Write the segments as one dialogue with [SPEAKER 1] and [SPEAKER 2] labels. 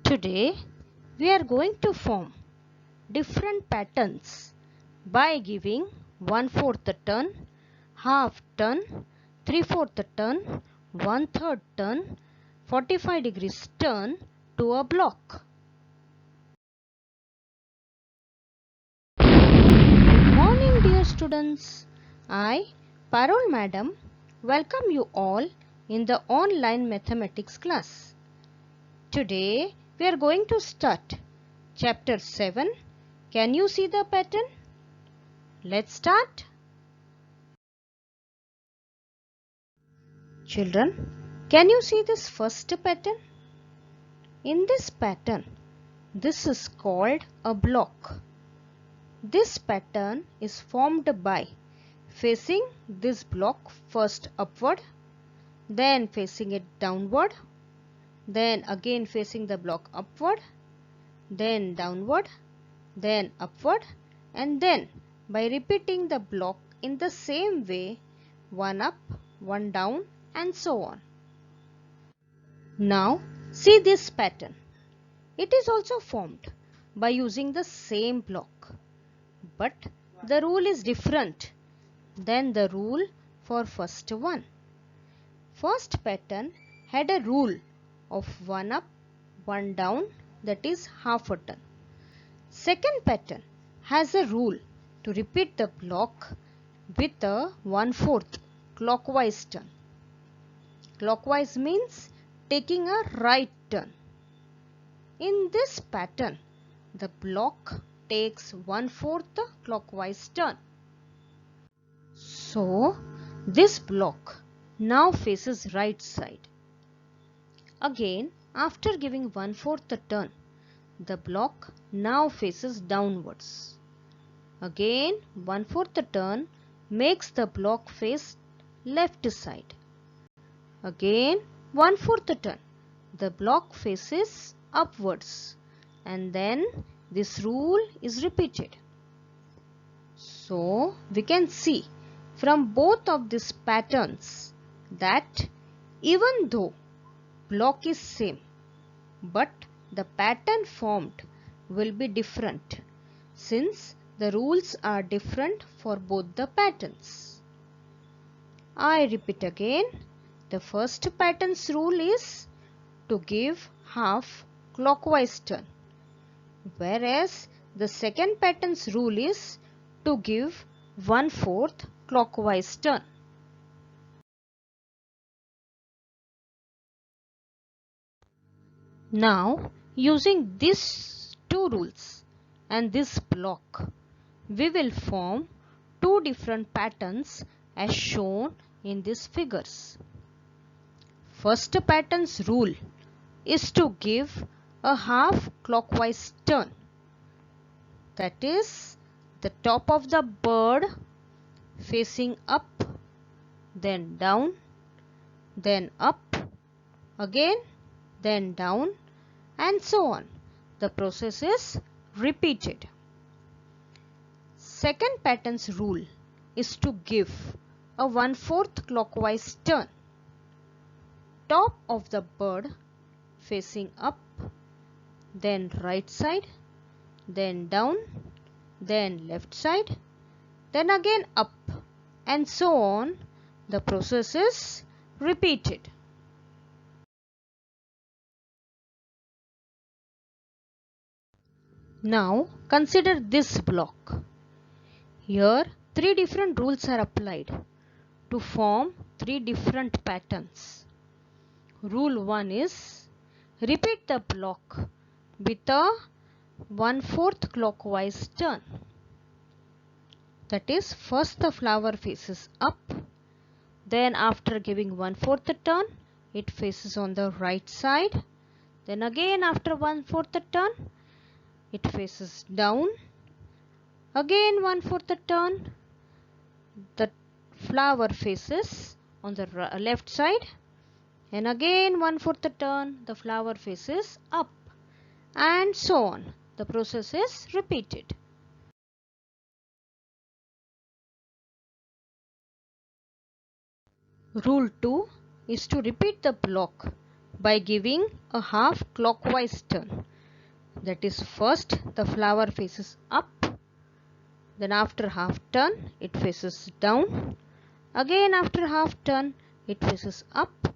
[SPEAKER 1] Today we are going to form different patterns by giving 1/4 turn, half turn, 3/4 turn, 1/3 turn, 45 degrees turn to a block. Good morning dear students. I, Parul madam, welcome you all in the online mathematics class. Today we are going to start chapter 7. Can you see the pattern? Let's start. Children, can you see this first pattern? In this pattern, this is called a block. This pattern is formed by facing this block first upward, then facing it downward, then again facing the block upward, then downward, then upward, and then by repeating the block in the same way, one up, one down, and so on. Now see this pattern. It is also formed by using the same block, but the rule is different than the rule for first one. First pattern had a rule of one up, one down, that is half a turn. Second pattern has a rule to repeat the block with a 1/4 clockwise turn. Clockwise means taking a right turn. In this pattern, the block takes 1/4 clockwise turn. So, this block now faces right side. Again, after giving 1/4 turn, the block now faces downwards. Again, 1/4 turn makes the block face left side. Again, 1/4 turn, the block faces upwards, and then this rule is repeated. So, we can see from both of these patterns that even though block is same, but the pattern formed will be different since the rules are different for both the patterns. I repeat again, the first pattern's rule is to give half clockwise turn, whereas the second pattern's rule is to give 1/4 clockwise turn. Now, using these two rules and this block, we will form two different patterns as shown in these figures. First pattern's rule is to give a half clockwise turn. That is, the top of the bird facing up, then down, then up, again, then down, and so on. The process is repeated. Second pattern's rule is to give a 1/4 clockwise turn. Top of the bird facing up, then right side, then down, then left side, then again up, and so on. The process is repeated. Now consider this block. Here three different rules are applied to form three different patterns. Rule 1 is repeat the block with a 1/4 clockwise turn. That is, first the flower faces up, then after giving 1/4 turn, it faces on the right side, then again after 1/4 turn, it faces down, again 1/4 turn, the flower faces on the left side, and again 1/4 turn, the flower faces up, and so on. The process is repeated. Rule 2 is to repeat the block by giving a half clockwise turn. That is, first the flower faces up, then after half turn it faces down, again after half turn it faces up,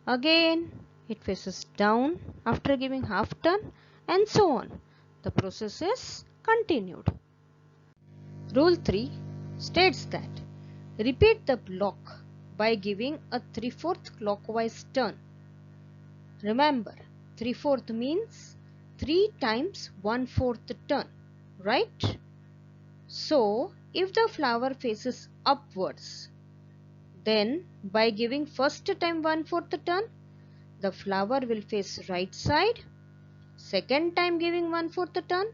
[SPEAKER 1] again it faces down after giving half turn, and so on. The process is continued. Rule 3 states that repeat the block by giving a 3/4 clockwise turn. Remember, 3/4 means 3 times 1/4 turn, right? So, if the flower faces upwards, then by giving first time 1/4 turn, the flower will face right side. Second time giving 1/4 turn,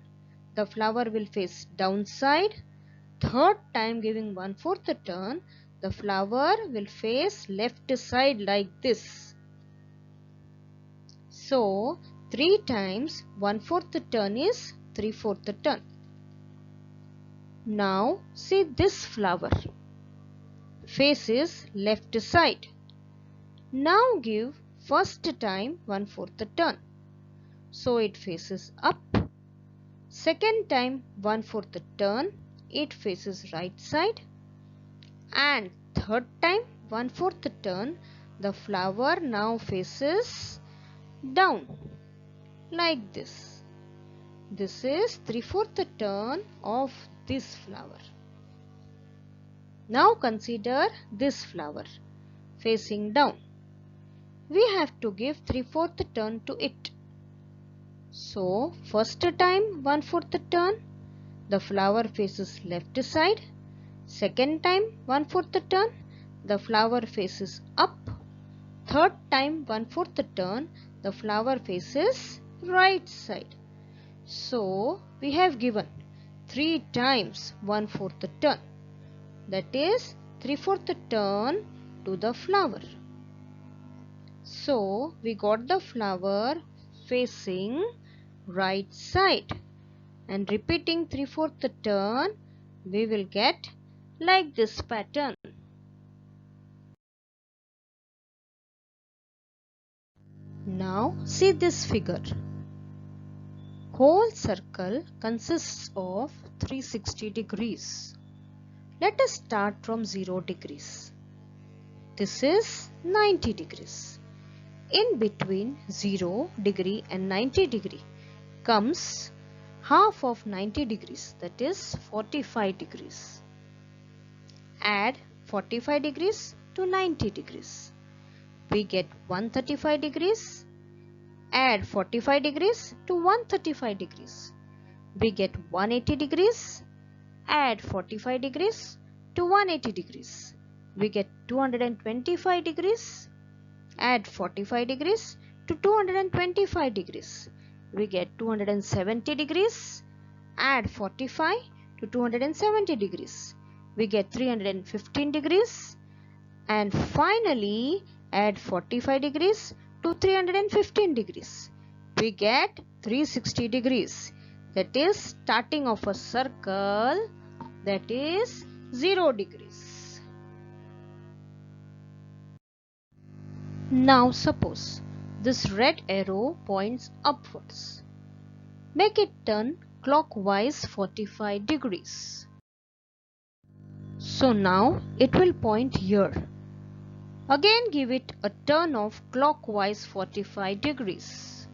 [SPEAKER 1] the flower will face down side. Third time giving 1/4 turn, the flower will face left side like this. So 3 times 1/4 turn is 3/4 turn. Now see this flower. Face is left side. Now give first time 1/4 turn. So it faces up. Second time 1/4 turn, it faces right side. And third time 1/4 turn, the flower now faces down like this. This is 3/4 turn of this flower. Now consider this flower facing down. We have to give 3/4 turn to it. So first time 1/4 turn, the flower faces left side. Second time 1/4 turn, the flower faces up. Third time 1/4 turn, the flower faces right side. So we have given 3 times 1/4 turn. That is 3/4 turn to the flower. So we got the flower facing right side, and repeating 3/4 turn, we will get like this pattern. Now see this figure. Whole circle consists of 360 degrees. Let us start from 0 degrees. This is 90 degrees. In between 0 degree and 90 degree comes half of 90 degrees, that is 45 degrees. Add 45 degrees to 90 degrees. We get 135 degrees. Add 45 degrees to 135 degrees. We get 180 degrees. Add 45 degrees to 180 degrees. We get 225 degrees. Add 45 degrees to 225 degrees. We get 270 degrees. Add 45 to 270 degrees. We get 315 degrees. And finally add 45 degrees to 315 degrees. We get 360 degrees. That is starting of a circle, that is 0 degrees. Now suppose this red arrow points upwards. Make it turn clockwise 45 degrees. So now it will point here. Again give it a turn of clockwise 45 degrees.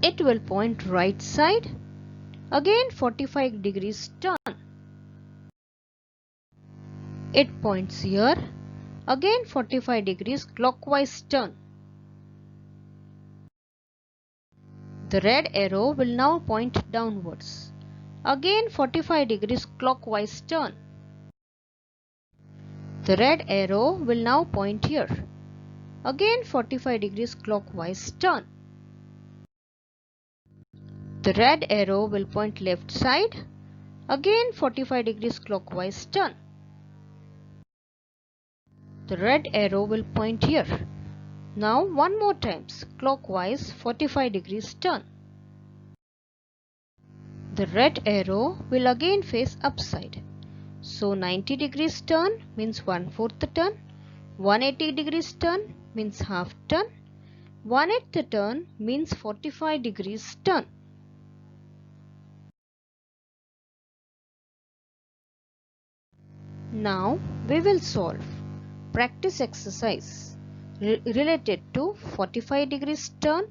[SPEAKER 1] It will point right side. Again 45 degrees turn. It points here. Again 45 degrees clockwise turn. The red arrow will now point downwards. Again 45 degrees clockwise turn. The red arrow will now point here. Again 45 degrees clockwise turn. The red arrow will point left side. Again 45 degrees clockwise turn. The red arrow will point here. Now one more times clockwise 45 degrees turn. The red arrow will again face upside. So 90 degrees turn means 1/4 turn. 180 degrees turn means half turn. 1/8 turn means 45 degrees turn. Now we will solve practice exercise related to 45 degrees turn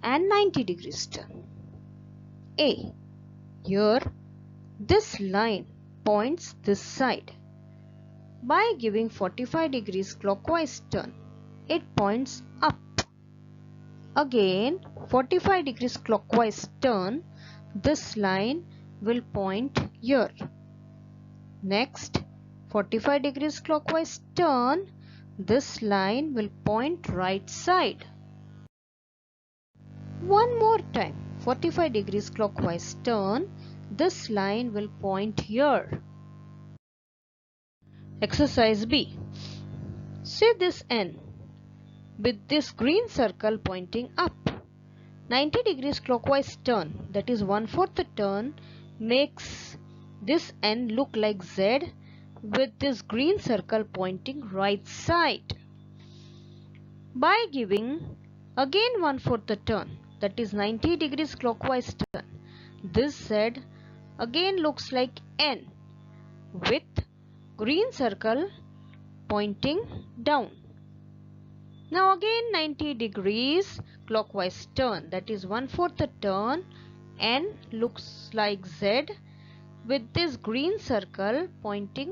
[SPEAKER 1] and 90 degrees turn. A. Here this line points this side. By giving 45 degrees clockwise turn, it points up. Again 45 degrees clockwise turn, this line will point here. Next 45 degrees clockwise turn, this line will point right side. One more time 45 degrees clockwise turn, this line will point here. Exercise B. See this N with this green circle pointing up. 90 degrees clockwise turn, that is 1/4 turn, makes this N look like Z with this green circle pointing right side. By giving again 1/4 turn, that is 90 degrees clockwise turn, this Z again looks like N with green circle pointing down. Now again 90 degrees clockwise turn, that is 1/4 turn, N looks like Z with this green circle pointing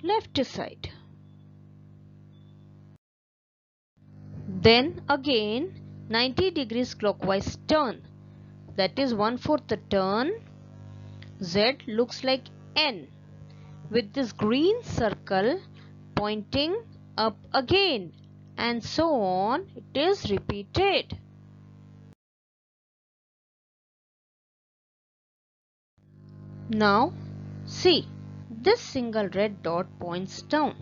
[SPEAKER 1] left side. Then again 90 degrees clockwise turn, that is 1/4 turn, Z looks like N with this green circle pointing up again, and so on it is repeated. Now see, this single red dot points down.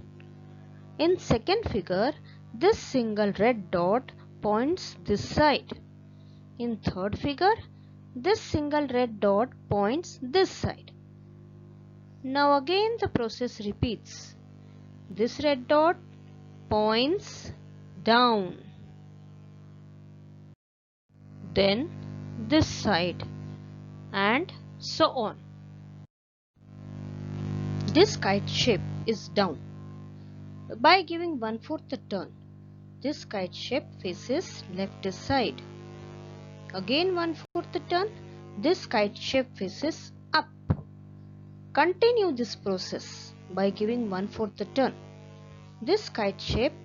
[SPEAKER 1] In second figure, this single red dot points this side. In third figure, this single red dot points this side. Now again the process repeats. This red dot points down. Then this side, and so on. This kite shape is down. By giving 1/4 turn, this kite shape faces left side. Again 1/4 turn, this kite shape faces up. Continue this process by giving 1/4 turn. This kite shape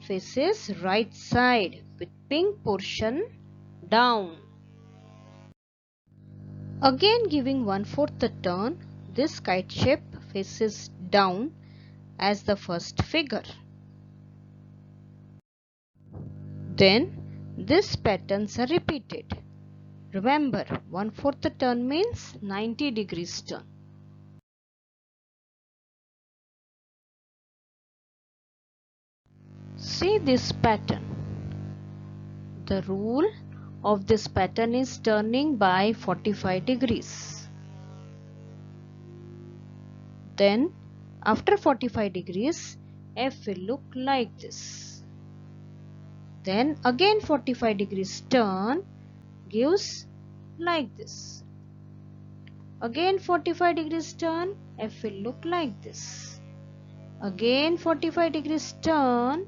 [SPEAKER 1] faces right side with pink portion down. Again giving 1/4 turn, this kite shape faces down as the first figure. Then these patterns are repeated. Remember, 1/4 turn means 90 degrees turn. See this pattern. The rule of this pattern is turning by 45 degrees. Then after 45 degrees, F will look like this. Then again 45 degrees turn gives like this. Again 45 degrees turn, F will look like this. Again 45 degrees turn,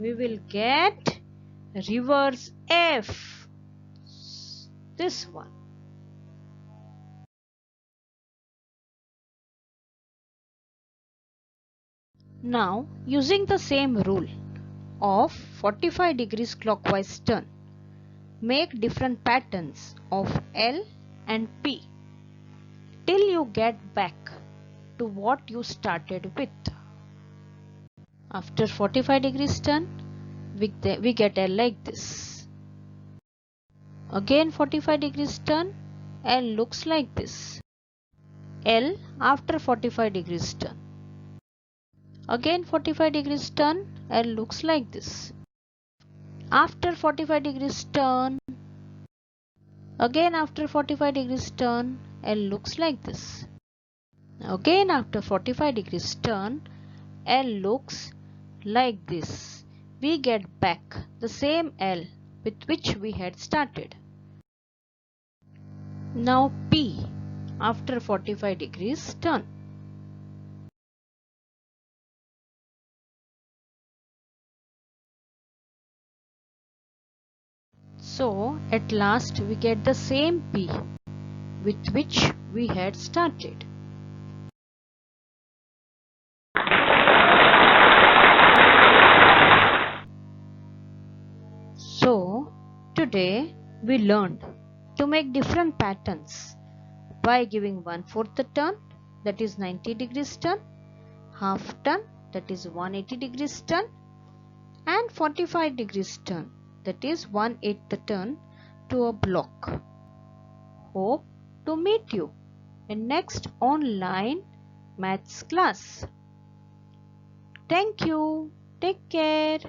[SPEAKER 1] we will get reverse F. This one. Now using the same rule of 45 degrees clockwise turn, make different patterns of L and P till you get back to what you started with. After 45 degrees turn, we get L like this. Again 45 degrees turn, L looks like this. L after 45 degrees turn. Again 45 degrees turn, L looks like this. After 45 degrees turn, again after 45 degrees turn, L looks like this. Again after 45 degrees turn, L looks like this. we get back the same L with which we had started. Now P after 45 degrees turn. So at last we get the same P with which we had started. So today we learned to make different patterns by giving 1/4 the turn, that is 90 degrees turn, half turn, that is 180 degrees turn, and 45 degrees turn, that is 1/8 the turn to a block. Hope to meet you in next online maths class. Thank you. Take care.